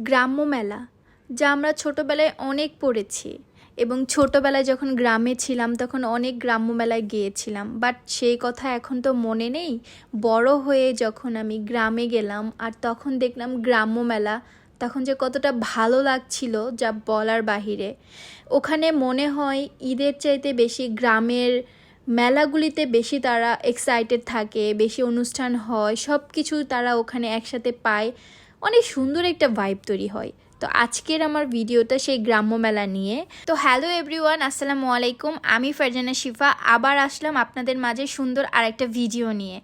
গ্রাম্য মেলা, যা আমরা ছোটোবেলায় অনেক পড়েছি এবং ছোটোবেলায় যখন গ্রামে ছিলাম তখন অনেক গ্রাম্য মেলায় গিয়েছিলাম, বাট সেই কথা এখন তো মনে নেই। বড় হয়ে যখন আমি গ্রামে গেলাম আর তখন দেখলাম গ্রাম্য মেলা, তখন যে কতটা ভালো লাগছিল যা বলার বাহিরে। ওখানে মনে হয় ঈদের চাইতে বেশি গ্রামের মেলাগুলিতে বেশি তারা এক্সাইটেড থাকে, বেশি অনুষ্ঠান হয়, সব কিছু তারা ওখানে একসাথে পায়, অনেক সুন্দর একটা ভাইব তৈরি হয়। তো আজকের আমার ভিডিওটা সেই গ্রাম্য মেলা নিয়ে। তো হ্যালো এভরিওয়ান, আসসালামু আলাইকুম। আমি ফারজানা শিফা আবার আসলাম আপনাদের মাঝে সুন্দর আরেকটা ভিডিও নিয়ে।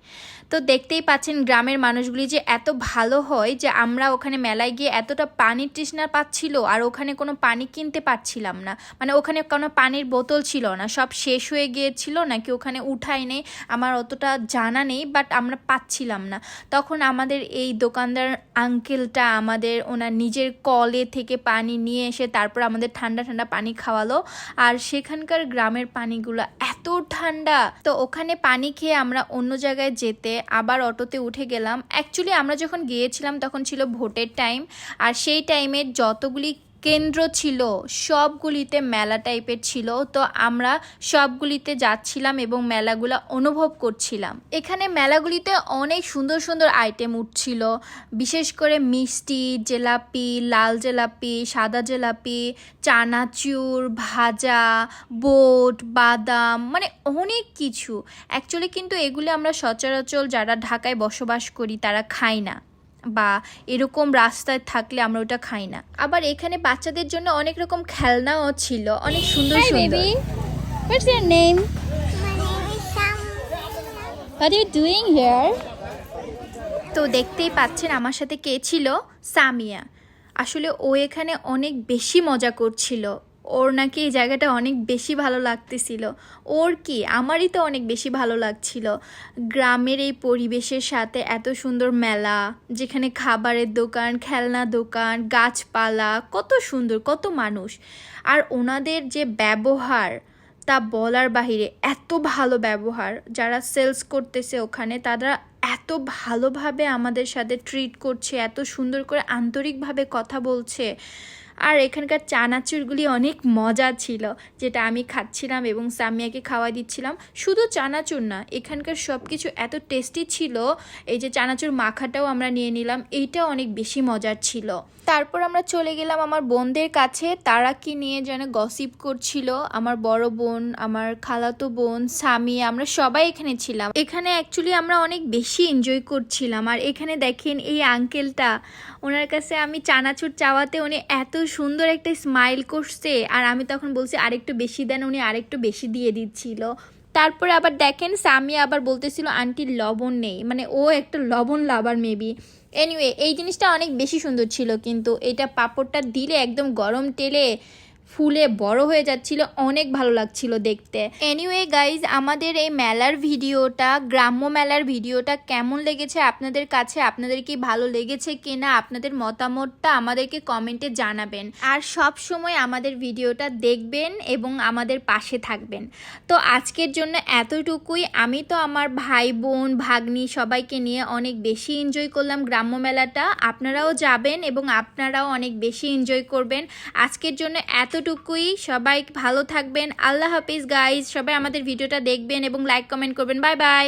তো দেখতেই পাচ্ছেন গ্রামের মানুষগুলি যে এত ভালো হয় যে আমরা ওখানে মেলায় গিয়ে এতটা পানির তৃষ্ণা পাচ্ছিল আর ওখানে কোনো পানি কিনতে পারছিলাম না, মানে ওখানে কোনো পানির বোতল ছিল না, সব শেষ হয়ে গিয়েছিল নাকি ওখানে উঠায় নেই আমার অতটা জানা নেই, বাট আমরা পাচ্ছিলাম না। তখন আমাদের এই দোকানদার আঙ্কেলটা আমাদের ওনার নিজের কলে থেকে পানি নিয়ে এসে তারপর আমাদের ঠান্ডা ঠান্ডা পানি খাওয়ালো। আর সেখানকার গ্রামের পানিগুলো এত ঠান্ডা, তো ওখানে পানি খেয়ে আমরা অন্য জায়গায় যেতে আবার অটোতে উঠে গেলাম। অ্যাকচুয়ালি আমরা যখন গিয়েছিলাম তখন ছিল ভোটের টাইম, আর সেই টাইমের যতগুলি কেন্দ্র ছিল সবগুলিতে মেলা টাইপের ছিল, তো আমরা সবগুলিতে যাচ্ছিলাম এবং মেলাগুলো অনুভব করছিলাম। এখানে মেলাগুলিতে অনেক সুন্দর সুন্দর আইটেম উঠছিল, বিশেষ করে মিষ্টি, জিলাপি, লাল জিলাপি, সাদা জিলাপি, চানাচুর, ভাজা, বোট, বাদাম, মানে অনেক কিছু। অ্যাকচুয়ালি কিন্তু এগুলো আমরা সচরাচর যারা ঢাকায় বসবাস করি তারা খাই না, বা এরকম রাস্তায় থাকলে আমরা ওটা খাই না। আবার এখানে বাচ্চাদের জন্য অনেক রকম খেলনাও ছিল, অনেক সুন্দর সুন্দর। Baby, what's your name? My name is Sam. What are you doing here? তো দেখতেই পাচ্ছেন আমার সাথে কে ছিল, সামিয়া। আসলে ও এখানে অনেক বেশি মজা করছিল, ওর নাকি এই জায়গাটা অনেক বেশি ভালো লাগতেছিল। ওর কি, আমারই তো অনেক বেশি ভালো লাগছিল গ্রামের এই পরিবেশের সাথে। এত সুন্দর মেলা, যেখানে খাবারের দোকান, খেলনা দোকান, গাছপালা, কত সুন্দর, কত মানুষ। আর ওনাদের যে ব্যবহার তা বলার বাহিরে, এত ভালো ব্যবহার। যারা সেলস করতেছে ওখানে তারা এত ভালোভাবে আমাদের সাথে ট্রিট করছে, এত সুন্দর করে আন্তরিকভাবে কথা বলছে। আর এখানকার চানাচুরগুলি অনেক মজা ছিল, যেটা আমি খাচ্ছিলাম এবং সামিয়াকে খাওয়া দিচ্ছিলাম। শুধু চানাচুর না, এখানকার সব কিছু এত টেস্টি ছিল। এই যে চানাচুর মাখাটাও আমরা নিয়ে নিলাম, এইটাও অনেক বেশি মজার ছিল। তারপর আমরা চলে গেলাম আমার বোনদের কাছে, তারা কি নিয়ে যেন গসিপ করছিল। আমার বড় বোন, আমার খালাতো বোন, সামিয়া, আমরা সবাই এখানে ছিলাম। এখানে অ্যাকচুয়ালি আমরা অনেক বেশি এনজয় করছিলাম। আর এখানে দেখেন এই আঙ্কেলটা, ওনার কাছে আমি চানাচুর চাওয়াতে উনি এত সুন্দর একটা স্মাইল করছে, আর আমি তখন বলছি আরেকটু বেশি দেন, উনি আরেকটু বেশি দিয়ে দিচ্ছিল। তারপরে আবার দেখেন সামিয়া আবার বলতেছিল আন্টির লবণ নেই, মানে ও একটা লবণ লাভার মেবি। এনিওয়ে, এই জিনিসটা অনেক বেশি সুন্দর ছিল, কিন্তু এটা পাঁপড়টা দিলে একদম গরম তেলে ফুলে বড় হয়ে যাচ্ছিল, অনেক ভালো লাগছিল দেখতে। এনিওয়ে গাইজ, আমাদের এই মেলার ভিডিওটা, গ্রাম্য মেলার ভিডিওটা কেমন লেগেছে আপনাদের কাছে? আপনাদের কি ভালো লেগেছে কিনা, আপনাদের মতামতটা আমাদেরকে কমেন্টে জানাবেন। আর সব সময় আমাদের ভিডিওটা দেখবেন এবং আমাদের পাশে থাকবেন। তো আজকের জন্য এতটুকুই। আমি তো আমার ভাই বোন ভাগ্নি সবাইকে নিয়ে অনেক বেশি এনজয় করলাম গ্রাম্য মেলাটা। আপনারাও যাবেন এবং আপনারাও অনেক বেশি এনজয় করবেন। আজকের জন্য এতটুকুই। সবাই ভালো থাকবেন। আল্লাহ হাফিজ গাইজ। সবাই আমাদের ভিডিওটা দেখবেন এবং লাইক কমেন্ট করবেন। Bye bye.